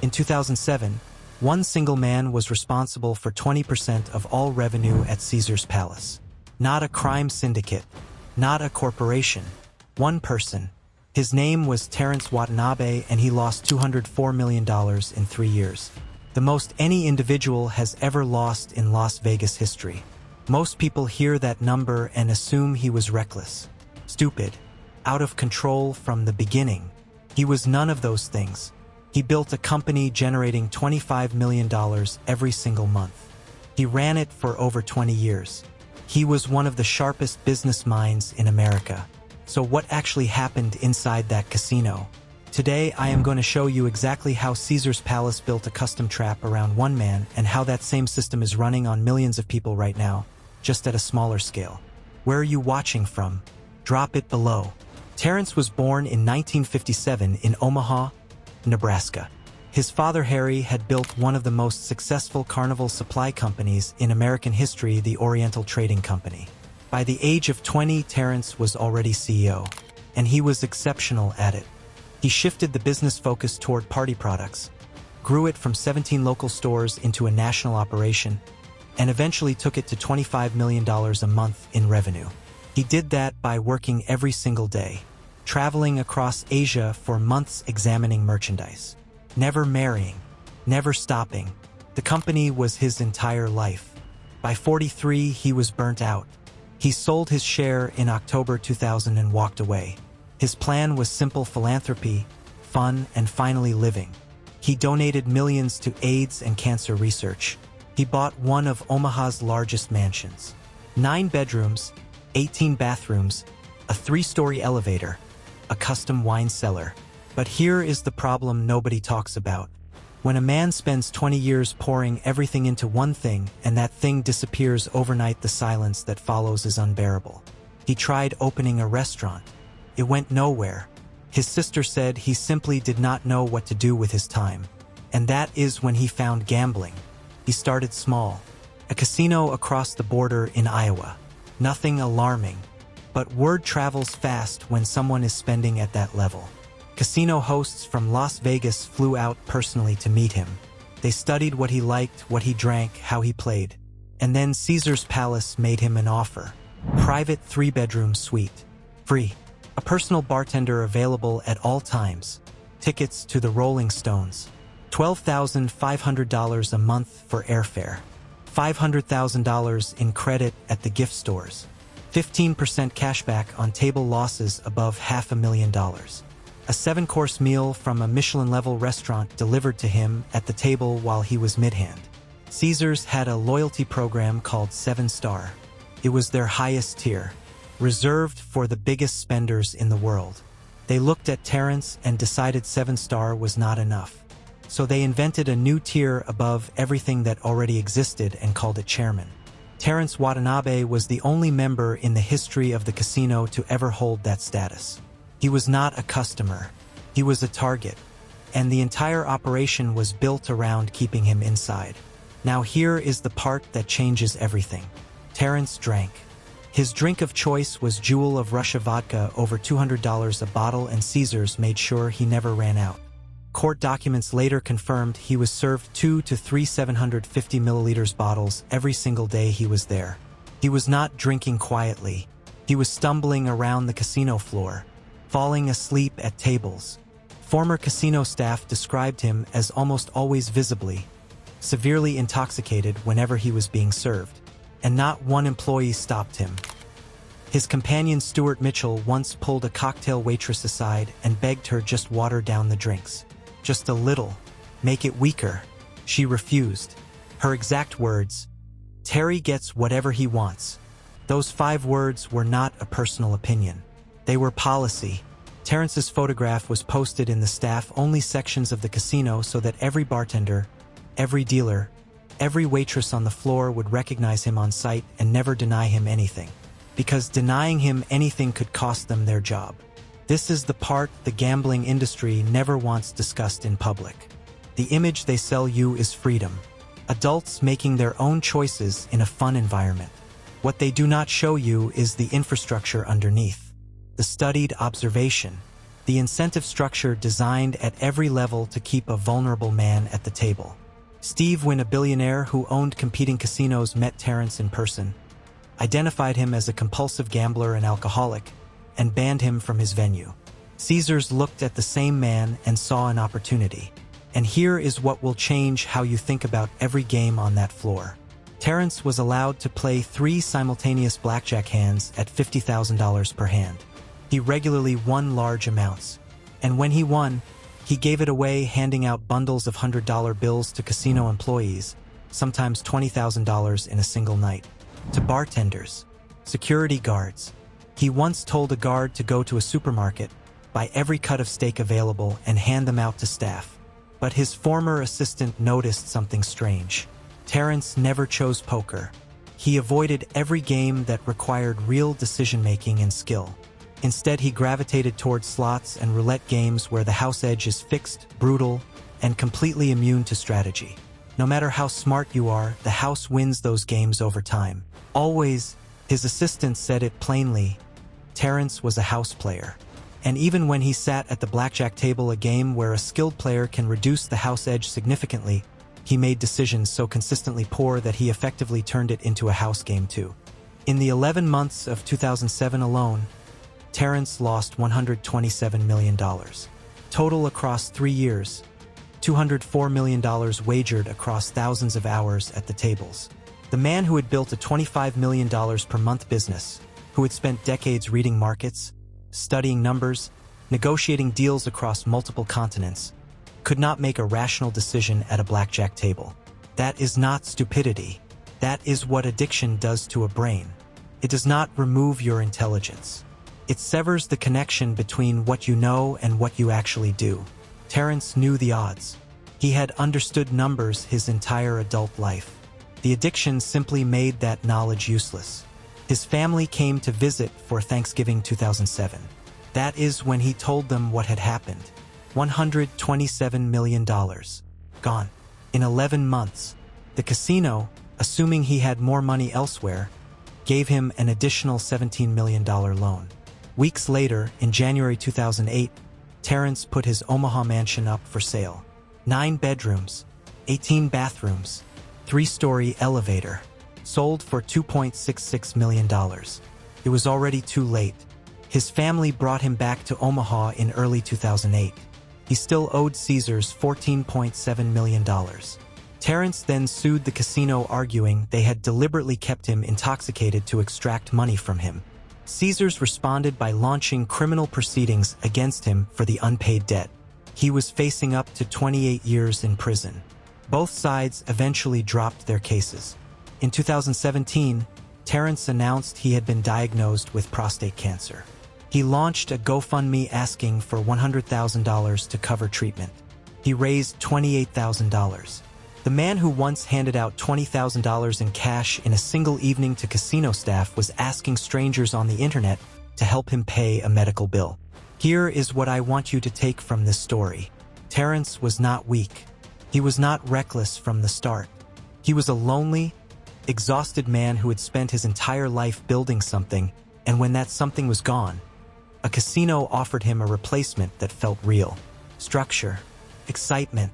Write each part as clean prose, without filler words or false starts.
In 2007, one single man was responsible for 20% of all revenue at Caesar's Palace. Not a crime syndicate, not a corporation. One person. His name was Terrance Watanabe, and he lost $204 million in 3 years. The most any individual has ever lost in Las Vegas history. Most people hear that number and assume he was reckless, stupid, out of control from the beginning. He was none of those things. He built a company generating $25 million every single month. He ran it for over 20 years. He was one of the sharpest business minds in America. So what actually happened inside that casino? Today I am going to show you exactly how Caesar's Palace built a custom trap around one man and how that same system is running on millions of people right now, just at a smaller scale. Where are you watching from? Drop it below. Terrance was born in 1957 in Omaha, Nebraska. His father Harry had built one of the most successful carnival supply companies in American history, the Oriental Trading Company. By the age of 20, Terrance was already CEO, and he was exceptional at it. He shifted the business focus toward party products, grew it from 17 local stores into a national operation, and eventually took it to $25 million a month in revenue. He did that by working every single day, traveling across Asia for months examining merchandise, never marrying, never stopping. The company was his entire life. By 43, he was burnt out. He sold his share in October 2000 and walked away. His plan was simple: philanthropy, fun, and finally living. He donated millions to AIDS and cancer research. He bought one of Omaha's largest mansions. 9 bedrooms, 18 bathrooms, a 3-story elevator, a custom wine cellar. But here is the problem nobody talks about. When a man spends 20 years pouring everything into one thing and that thing disappears overnight, the silence that follows is unbearable. He tried opening a restaurant. It went nowhere. His sister said he simply did not know what to do with his time. And that is when he found gambling. He started small. A casino across the border in Iowa. Nothing alarming. But word travels fast when someone is spending at that level. Casino hosts from Las Vegas flew out personally to meet him. They studied what he liked, what he drank, how he played. And then Caesar's Palace made him an offer. Private 3-bedroom suite. Free. A personal bartender available at all times. Tickets to the Rolling Stones. $12,500 a month for airfare. $500,000 in credit at the gift stores. 15% cashback on table losses above $500,000. A 7-course meal from a Michelin-level restaurant delivered to him at the table while he was mid-hand. Caesars had a loyalty program called 7-Star. It was their highest tier, reserved for the biggest spenders in the world. They looked at Terrance and decided 7-Star was not enough. So they invented a new tier above everything that already existed and called it Chairman. Terrance Watanabe was the only member in the history of the casino to ever hold that status. He was not a customer. He was a target. And the entire operation was built around keeping him inside. Now here is the part that changes everything. Terrance drank. His drink of choice was Jewel of Russia vodka, over $200 a bottle, and Caesars made sure he never ran out. Court documents later confirmed he was served 2 to 3 750 milliliters bottles every single day he was there. He was not drinking quietly. He was stumbling around the casino floor, falling asleep at tables. Former casino staff described him as almost always visibly, severely intoxicated whenever he was being served, and not one employee stopped him. His companion Stuart Mitchell once pulled a cocktail waitress aside and begged her just water down the drinks. Just a little. Make it weaker. She refused. Her exact words, "Terry gets whatever he wants." Those 5 words were not a personal opinion. They were policy. Terrance's photograph was posted in the staff-only sections of the casino so that every bartender, every dealer, every waitress on the floor would recognize him on sight and never deny him anything. Because denying him anything could cost them their job. This is the part the gambling industry never wants discussed in public. The image they sell you is freedom. Adults making their own choices in a fun environment. What they do not show you is the infrastructure underneath. The studied observation. The incentive structure designed at every level to keep a vulnerable man at the table. Steve Wynn, a billionaire who owned competing casinos, met Terrance in person, identified him as a compulsive gambler and alcoholic, and banned him from his venue. Caesars looked at the same man and saw an opportunity. And here is what will change how you think about every game on that floor. Terrance was allowed to play 3 simultaneous blackjack hands at $50,000 per hand. He regularly won large amounts. And when he won, he gave it away, handing out bundles of $100 bills to casino employees, sometimes $20,000 in a single night, to bartenders, security guards. He once told a guard to go to a supermarket, buy every cut of steak available, and hand them out to staff. But his former assistant noticed something strange. Terrance never chose poker. He avoided every game that required real decision-making and skill. Instead, he gravitated towards slots and roulette games where the house edge is fixed, brutal, and completely immune to strategy. No matter how smart you are, the house wins those games over time. Always, his assistant said it plainly, Terrance was a house player. And even when he sat at the blackjack table, a game where a skilled player can reduce the house edge significantly, he made decisions so consistently poor that he effectively turned it into a house game too. In the 11 months of 2007 alone, Terrance lost $127 million. Total across 3 years, $204 million wagered across thousands of hours at the tables. The man who had built a $25 million per month business, who had spent decades reading markets, studying numbers, negotiating deals across multiple continents, could not make a rational decision at a blackjack table. That is not stupidity. That is what addiction does to a brain. It does not remove your intelligence. It severs the connection between what you know and what you actually do. Terrance knew the odds. He had understood numbers his entire adult life. The addiction simply made that knowledge useless. His family came to visit for Thanksgiving 2007. That is when he told them what had happened. $127 million. Gone. In 11 months. The casino, assuming he had more money elsewhere, gave him an additional $17 million loan. Weeks later, in January 2008, Terrance put his Omaha mansion up for sale. 9 bedrooms, 18 bathrooms, 3-story elevator. Sold for $2.66 million. It was already too late. His family brought him back to Omaha in early 2008. He still owed Caesars $14.7 million. Terrance then sued the casino, arguing they had deliberately kept him intoxicated to extract money from him. Caesars responded by launching criminal proceedings against him for the unpaid debt. He was facing up to 28 years in prison. Both sides eventually dropped their cases. In 2017, Terrance announced he had been diagnosed with prostate cancer. He launched a GoFundMe asking for $100,000 to cover treatment. He raised $28,000. The man who once handed out $20,000 in cash in a single evening to casino staff was asking strangers on the internet to help him pay a medical bill. Here is what I want you to take from this story. Terrance was not weak. He was not reckless from the start. He was a lonely, exhausted man who had spent his entire life building something, and when that something was gone, a casino offered him a replacement that felt real. Structure, excitement,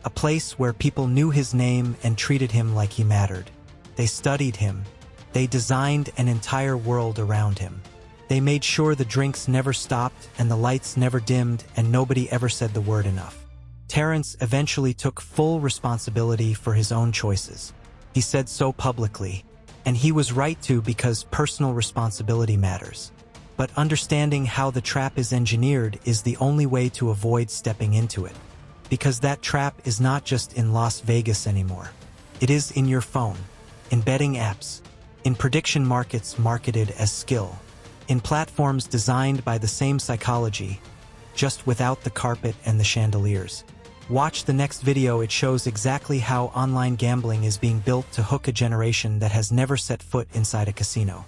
a place where people knew his name and treated him like he mattered. They studied him. They designed an entire world around him. They made sure the drinks never stopped and the lights never dimmed and nobody ever said the word enough. Terrance eventually took full responsibility for his own choices. He said so publicly, and he was right to, because personal responsibility matters. But understanding how the trap is engineered is the only way to avoid stepping into it. Because that trap is not just in Las Vegas anymore. It is in your phone, in betting apps, in prediction markets marketed as skill, in platforms designed by the same psychology, just without the carpet and the chandeliers. Watch the next video. It shows exactly how online gambling is being built to hook a generation that has never set foot inside a casino.